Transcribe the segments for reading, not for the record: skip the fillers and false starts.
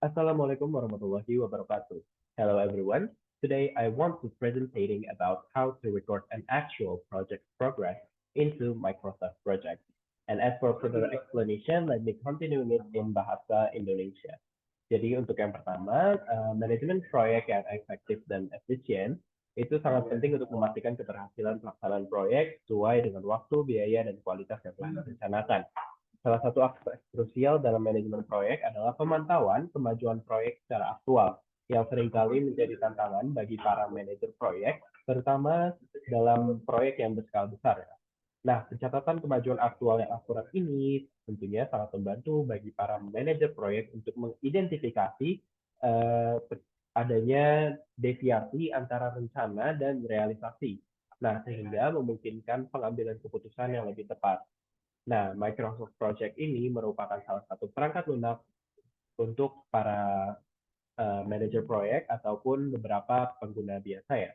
Assalamualaikum warahmatullahi wabarakatuh. Hello everyone. Today I want to presenting about how to record an actual project progress into Microsoft Project. And as for further explanation, let me continue it in Bahasa Indonesia. Jadi untuk yang pertama, manajemen proyek yang efektif dan efisien itu sangat penting untuk memastikan keberhasilan pelaksanaan proyek sesuai dengan waktu, biaya, dan kualitas yang telah direncanakan. Salah satu aspek krusial dalam manajemen proyek adalah pemantauan kemajuan proyek secara aktual, yang seringkali menjadi tantangan bagi para manajer proyek, terutama dalam proyek yang berskala besar. Nah, pencatatan kemajuan aktual yang akurat ini tentunya sangat membantu bagi para manajer proyek untuk mengidentifikasi eh, adanya deviasi antara rencana dan realisasi. Nah, sehingga memungkinkan pengambilan keputusan yang lebih tepat. Nah, Microsoft Project ini merupakan salah satu perangkat lunak untuk para manajer proyek ataupun beberapa pengguna biasa ya,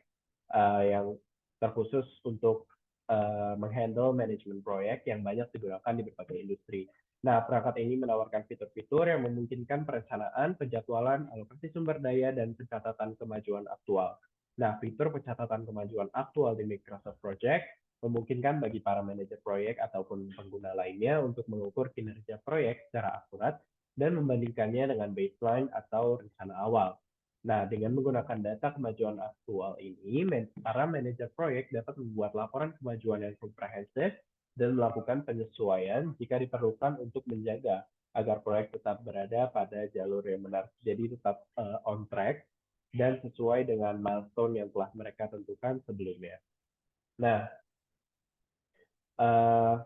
yang terkhusus untuk menghandle manajemen proyek yang banyak digunakan di berbagai industri. Nah, perangkat ini menawarkan fitur-fitur yang memungkinkan perencanaan, penjadwalan, alokasi sumber daya, dan pencatatan kemajuan aktual. Nah, fitur pencatatan kemajuan aktual di Microsoft Project memungkinkan bagi para manajer proyek ataupun pengguna lainnya untuk mengukur kinerja proyek secara akurat dan membandingkannya dengan baseline atau rencana awal. Nah, dengan menggunakan data kemajuan aktual ini, para manajer proyek dapat membuat laporan kemajuan yang komprehensif dan melakukan penyesuaian jika diperlukan untuk menjaga agar proyek tetap berada pada jalur yang benar. Jadi tetap on track dan sesuai dengan milestone yang telah mereka tentukan sebelumnya. Nah, uh,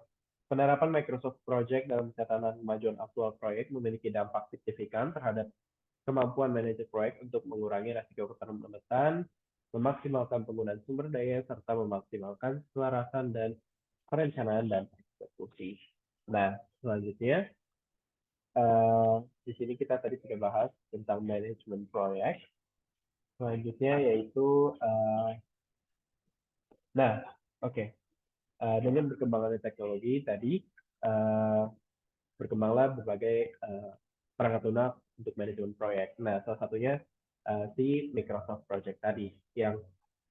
penerapan Microsoft Project dalam catatan kemajuan aktual proyek memiliki dampak signifikan terhadap kemampuan manajer proyek untuk mengurangi risiko keterlambatan, memaksimalkan penggunaan sumber daya, serta memaksimalkan keselarasan dan perencanaan dan eksekusi. Nah, selanjutnya, di sini kita tadi sudah bahas tentang manajemen proyek. Selanjutnya yaitu, nah, oke. Okay. Dengan berkembangnya teknologi tadi, berkembanglah berbagai perangkat lunak untuk manajemen proyek. Nah, salah satunya si Microsoft Project tadi yang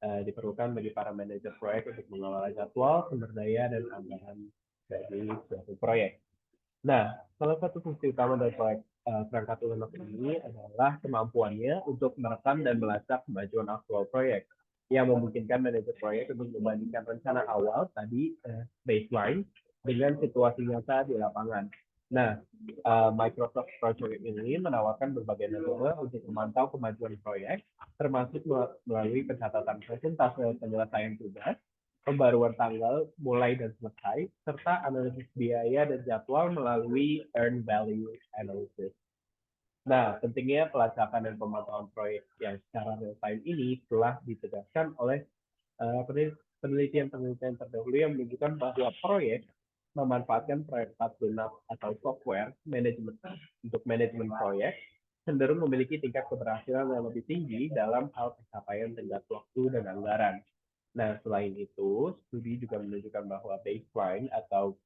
diperlukan bagi para manajer proyek untuk mengelola jadwal, sumber daya, dan anggaran dari suatu proyek. Nah, salah satu fungsi utama dari proyek perangkat lunak ini adalah kemampuannya untuk merekam dan melacak kemajuan aktual proyek yang memungkinkan manajer proyek untuk membandingkan rencana awal tadi baseline dengan situasi nyata di lapangan. Nah, Microsoft Project ini menawarkan berbagai metode untuk memantau kemajuan proyek, termasuk melalui pencatatan presentase penyelesaian tugas, pembaruan tanggal mulai dan selesai, serta analisis biaya dan jadwal melalui earn value analysis. Nah, pentingnya pelacakan dan pemantauan proyek yang secara real time ini telah ditegaskan oleh penelitian-penelitian terdahulu yang menunjukkan bahwa proyek memanfaatkan perangkat lunak atau software manajemen untuk manajemen proyek cenderung memiliki tingkat keberhasilan yang lebih tinggi dalam hal pencapaian tenggat waktu dan anggaran. Nah, selain itu, studi juga menunjukkan bahwa baseline atau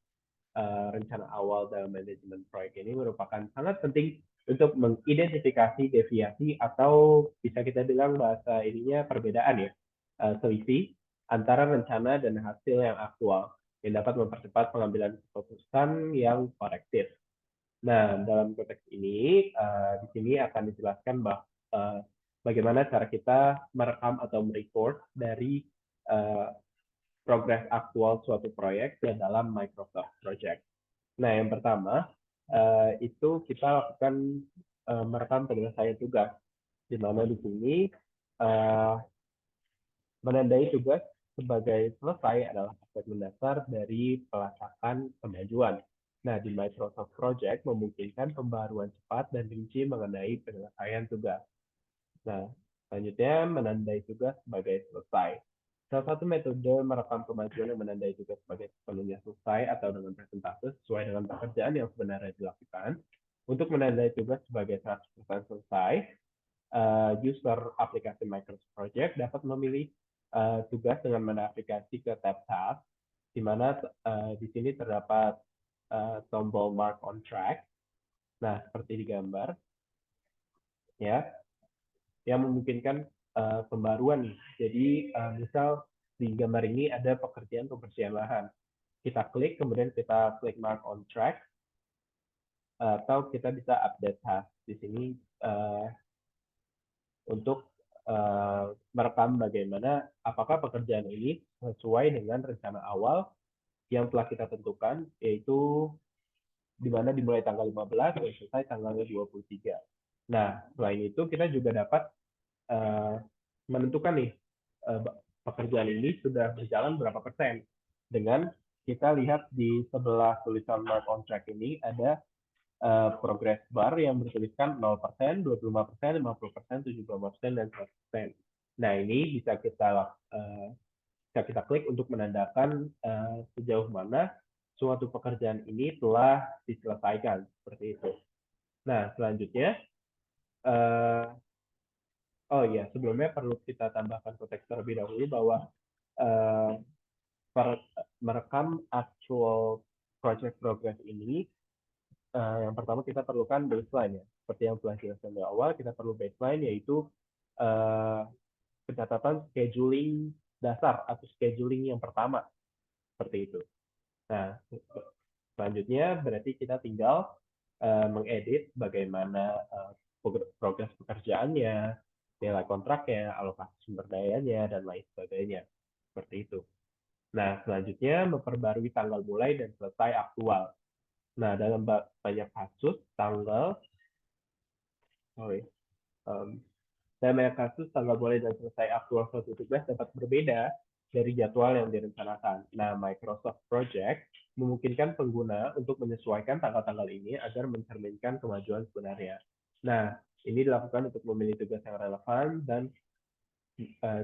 rencana awal dalam manajemen proyek ini merupakan sangat penting untuk mengidentifikasi deviasi atau bisa kita bilang bahasa ininya perbedaan ya, selisih antara rencana dan hasil yang aktual yang dapat mempercepat pengambilan keputusan yang korektif. Nah, dalam konteks ini, di sini akan dijelaskan bahwa bagaimana cara kita merekam atau merecord dari progres aktual suatu proyek ke dalam Microsoft Project. Nah, yang pertama itu kita lakukan merekam penyelesaian tugas, di mana di sini menandai tugas sebagai selesai adalah aspek mendasar dari pelacakan kemajuan. Nah, di Microsoft Project memungkinkan pembaruan cepat dan rinci mengenai penyelesaian tugas. Nah, selanjutnya menandai tugas sebagai selesai. Salah satu metode merekam kemajuan yang menandai tugas sebagai sepenuhnya selesai atau dengan presentase sesuai dengan pekerjaan yang sebenarnya dilakukan. Untuk menandai tugas sebagai 100% selesai, user aplikasi Microsoft Project dapat memilih tugas dengan menavigasi ke tab task, di mana di sini terdapat tombol mark on track. Nah, seperti di gambar. ya, yang memungkinkan pembaruan nih. Jadi misal di gambar ini ada pekerjaan pembersihan lahan. Kita klik, kemudian kita klik mark on track, atau kita bisa update task. Di sini untuk merekam bagaimana apakah pekerjaan ini sesuai dengan rencana awal yang telah kita tentukan, yaitu di mana dimulai tanggal 15 dan selesai tanggal 23. Nah, selain itu kita juga dapat menentukan nih pekerjaan ini sudah berjalan berapa persen. Dengan kita lihat di sebelah tulisan mark on track ini ada progress bar yang bertuliskan 0%, 25%, 50%, 75%, dan 100%. Nah, ini bisa kita klik untuk menandakan sejauh mana suatu pekerjaan ini telah diselesaikan, seperti itu. Nah, selanjutnya, oh iya, sebelumnya perlu kita tambahkan konteks terlebih dahulu bahwa merekam actual project progress ini, yang pertama kita perlukan baseline ya. Seperti yang telah dijelaskan di awal, kita perlu baseline, yaitu pencatatan scheduling dasar atau scheduling yang pertama, seperti itu. Nah, selanjutnya berarti kita tinggal mengedit bagaimana progres pekerjaannya, nilai kontraknya, alokasi sumber dayanya, dan lain sebagainya. Seperti itu. Nah, selanjutnya memperbarui tanggal mulai dan selesai aktual. Nah, dalam banyak kasus, dalam banyak kasus, tanggal mulai dan selesai aktual suatu tugas dapat berbeda dari jadwal yang direncanakan. Nah, Microsoft Project memungkinkan pengguna untuk menyesuaikan tanggal-tanggal ini agar mencerminkan kemajuan sebenarnya. Nah, ini dilakukan untuk memilih tugas yang relevan, dan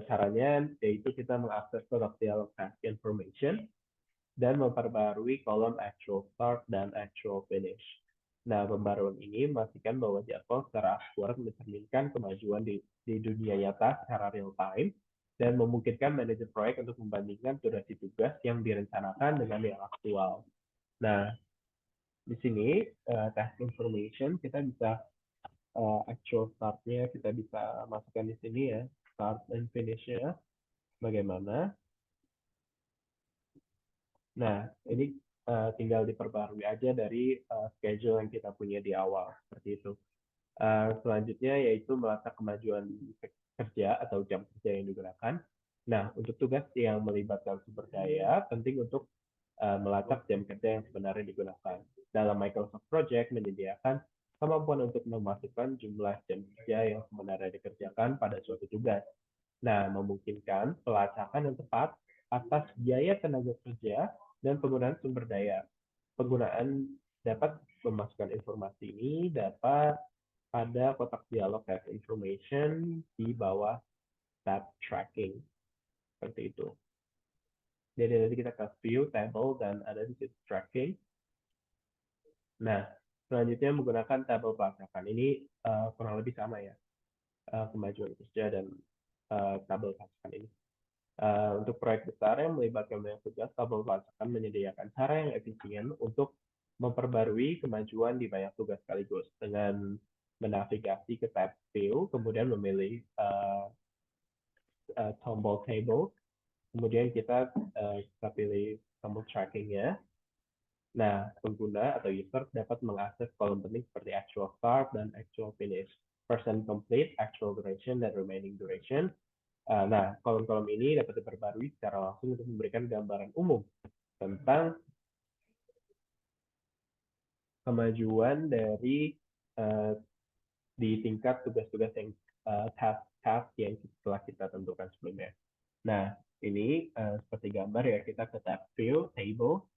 caranya yaitu kita mengakses produk dialog task information dan memperbarui kolom actual start dan actual finish. Nah, pembaruan ini memastikan bahwa jadwal secara akurat mencerminkan kemajuan di dunia nyata secara real time dan memungkinkan manajer proyek untuk membandingkan durasi tugas yang direncanakan dengan yang aktual. Nah, di sini task information kita bisa actual start-nya kita bisa masukkan di sini ya, start and finish-nya bagaimana. Nah, ini tinggal diperbarui aja dari schedule yang kita punya di awal, seperti itu. Selanjutnya yaitu melacak kemajuan kerja atau jam kerja yang digunakan. Nah, untuk tugas yang melibatkan sumber daya, penting untuk melacak jam kerja yang sebenarnya digunakan. Dalam Microsoft Project menyediakan kemampuan untuk memasukkan jumlah jam kerja yang sebenarnya dikerjakan pada suatu tugas. Nah, memungkinkan pelacakan yang tepat atas biaya tenaga kerja dan penggunaan sumber daya. Penggunaan dapat memasukkan informasi ini dapat pada kotak dialog task information di bawah tab tracking, seperti itu. Jadi nanti kita ke view, table, dan ada di situ tracking. Nah, selanjutnya menggunakan tabel pelacakan. Ini kurang lebih sama ya, kemajuan kerja dan tabel pelacakan ini. Untuk proyek besar yang melibatkan banyak tugas, tabel pelacakan menyediakan cara yang efisien untuk memperbarui kemajuan di banyak tugas sekaligus dengan menavigasi ke tab view, kemudian memilih tombol table, kemudian kita pilih tombol tracking-nya. Nah, pengguna atau user dapat mengakses kolom penting seperti actual start dan actual finish, percent complete, actual duration, dan remaining duration. Nah, kolom-kolom ini dapat diperbarui secara langsung untuk memberikan gambaran umum tentang kemajuan dari di tingkat tugas-tugas yang task yang telah kita tentukan sebelumnya. Nah, ini seperti gambar ya, kita ke tab view, table,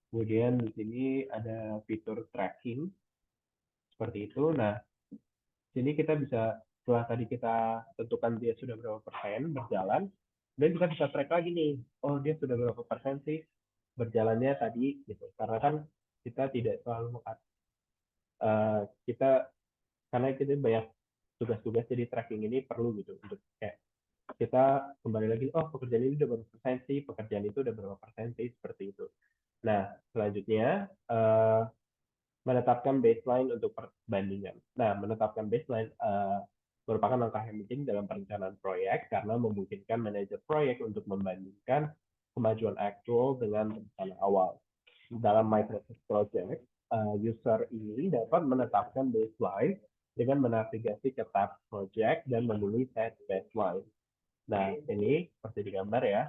kemudian di sini ada fitur tracking, seperti itu. Nah, sini kita bisa, setelah tadi kita tentukan dia sudah berapa persen berjalan, dan kita bisa track lagi nih, oh dia sudah berapa persen sih berjalannya tadi, gitu. Karena kan kita tidak selalu kita, karena kita banyak tugas-tugas, jadi tracking ini perlu gitu untuk kayak kita kembali lagi, oh pekerjaan ini udah berapa persen sih, pekerjaan itu udah berapa persen sih, seperti itu. Nah, selanjutnya menetapkan baseline untuk perbandingan. Nah, menetapkan baseline merupakan langkah yang penting dalam perencanaan proyek karena memungkinkan manajer proyek untuk membandingkan kemajuan aktual dengan rencana awal. Dalam Microsoft Project, user ini dapat menetapkan baseline dengan menavigasi ke tab project dan memilih set baseline. Nah, ini seperti di gambar ya.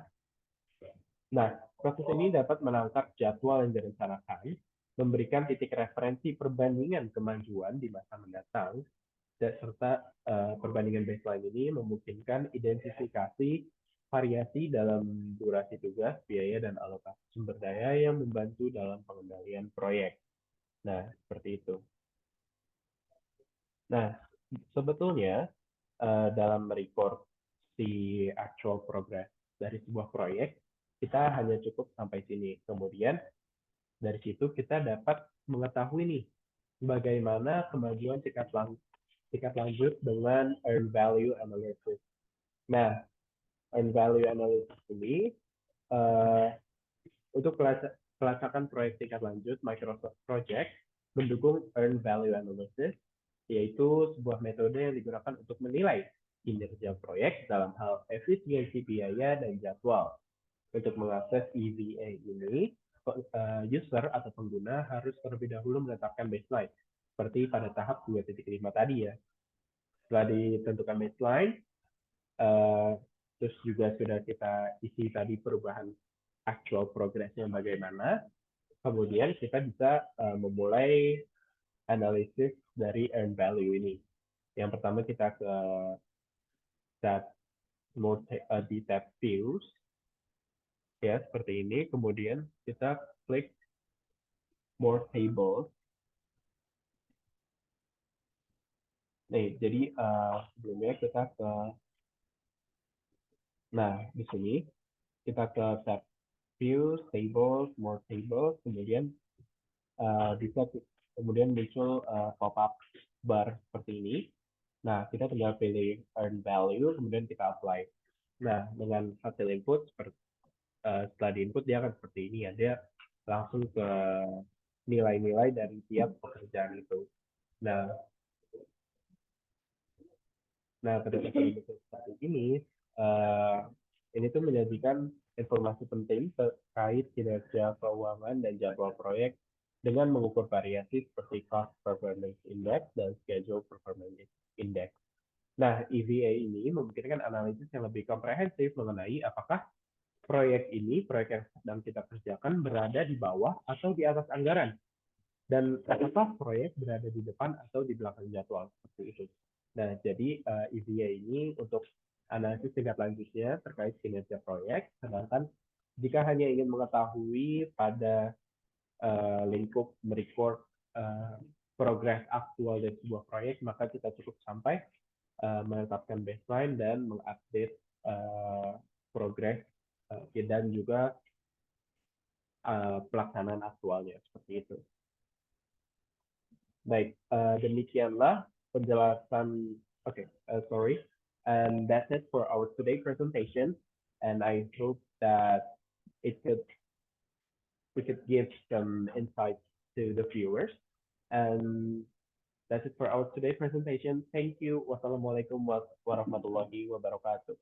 Nah, proses ini dapat menangkap jadwal yang direncanakan, memberikan titik referensi perbandingan kemajuan di masa mendatang, dan serta perbandingan baseline ini memungkinkan identifikasi variasi dalam durasi tugas, biaya, dan alokasi sumber daya yang membantu dalam pengendalian proyek. Nah, seperti itu. Nah, sebetulnya dalam merecord si actual progress dari sebuah proyek, kita hanya cukup sampai sini. Kemudian dari situ kita dapat mengetahui nih bagaimana kemajuan tingkat lanjut dengan earn value analysis. Nah, earn value analysis ini uh, untuk pelacakan proyek tingkat lanjut Microsoft Project mendukung earn value analysis, yaitu sebuah metode yang digunakan untuk menilai kinerja proyek dalam hal efisiensi biaya dan jadwal. Untuk mengakses EVA ini, user atau pengguna harus terlebih dahulu menetapkan baseline, seperti pada tahap 2.5 tadi ya. Setelah ditentukan baseline, terus juga sudah kita isi tadi perubahan actual progressnya bagaimana, kemudian kita bisa memulai analisis dari earn value ini. Yang pertama kita ke tab di tab views ya seperti ini, kemudian kita klik more tables. Nih, jadi sebelumnya kita ke, nah di sini kita ke tab views, tables, more tables, kemudian bisa kemudian muncul pop-up bar seperti ini. Nah, kita tinggal pilih earn value, kemudian kita apply. Nah, dengan hasil input, setelah di input dia akan seperti ini ya. Dia langsung ke nilai-nilai dari tiap pekerjaan itu. Nah, pada bentuk seperti ini tuh menyajikan informasi penting terkait kinerja keuangan dan jadwal proyek dengan mengukur variasi seperti cost performance index dan schedule performance index. Nah, EVA ini memungkinkan analisis yang lebih komprehensif mengenai apakah proyek yang sedang kita kerjakan berada di bawah atau di atas anggaran, dan apakah proyek berada di depan atau di belakang jadwal, seperti itu. Nah, jadi EVA ini untuk analisis tingkat lanjutnya terkait kinerja proyek, sedangkan jika hanya ingin mengetahui pada lingkup merecord progres aktual dari sebuah proyek, maka kita cukup sampai menetapkan baseline dan mengupdate progres dan juga pelaksanaan aktualnya seperti itu. Baik, demikianlah penjelasan. Okay, sorry. And that's it for our today presentation. And I hope that it could we could give some insights to the viewers. And that's it for our today presentation. Thank you. Wassalamualaikum warahmatullahi wabarakatuh.